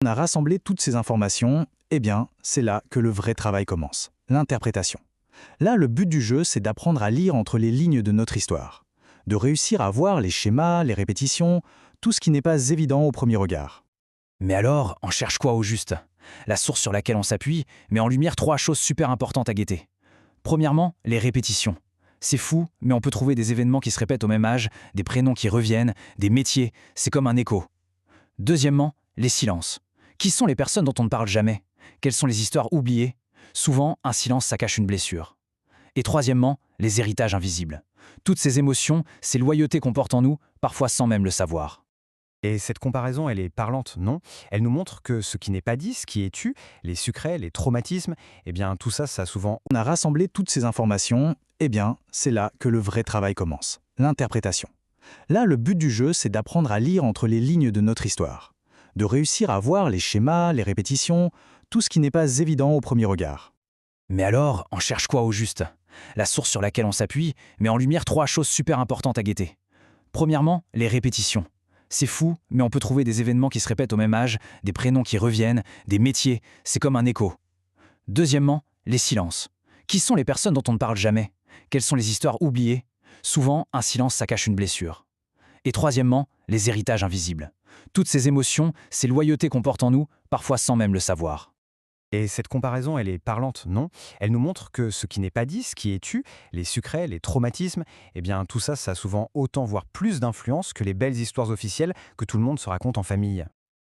a rassemblé toutes ces informations, eh bien, c'est là que le vrai travail commence, l'interprétation. Là, le but du jeu, c'est d'apprendre à lire entre les lignes de notre histoire, de réussir à voir les schémas, les répétitions, tout ce qui n'est pas évident au premier regard. Mais alors, on cherche quoi au juste? La source sur laquelle on s'appuie met en lumière 3 choses super importantes à guetter. Premièrement, les répétitions. C'est fou, mais on peut trouver des événements qui se répètent au même âge, des prénoms qui reviennent, des métiers, c'est comme un écho. Deuxièmement, les silences. Qui sont les personnes dont on ne parle jamais? Quelles sont les histoires oubliées? Souvent, un silence, ça cache une blessure. Et troisièmement, les héritages invisibles. Toutes ces émotions, ces loyautés qu'on porte en nous, parfois sans même le savoir. Et cette comparaison, elle est parlante, non? Elle nous montre que ce qui n'est pas dit, ce qui est tu, les secrets, les traumatismes, eh bien tout ça, ça a souvent... On a rassemblé toutes ces informations, eh bien, c'est là que le vrai travail commence, l'interprétation. Là, le but du jeu, c'est d'apprendre à lire entre les lignes de notre histoire, de réussir à voir les schémas, les répétitions, tout ce qui n'est pas évident au premier regard. Mais alors, on cherche quoi au juste? La source sur laquelle on s'appuie met en lumière 3 choses super importantes à guetter. Premièrement, les répétitions. C'est fou, mais on peut trouver des événements qui se répètent au même âge, des prénoms qui reviennent, des métiers, c'est comme un écho. Deuxièmement, les silences. Qui sont les personnes dont on ne parle jamais? Quelles sont les histoires oubliées? Souvent, un silence, ça cache une blessure. Et troisièmement, les héritages invisibles. Toutes ces émotions, ces loyautés qu'on porte en nous, parfois sans même le savoir. Et cette comparaison, elle est parlante, non? Elle nous montre que ce qui n'est pas dit, ce qui est tu, les secrets, les traumatismes, eh bien tout ça, ça a souvent autant, voire plus d'influence que les belles histoires officielles que tout le monde se raconte en famille.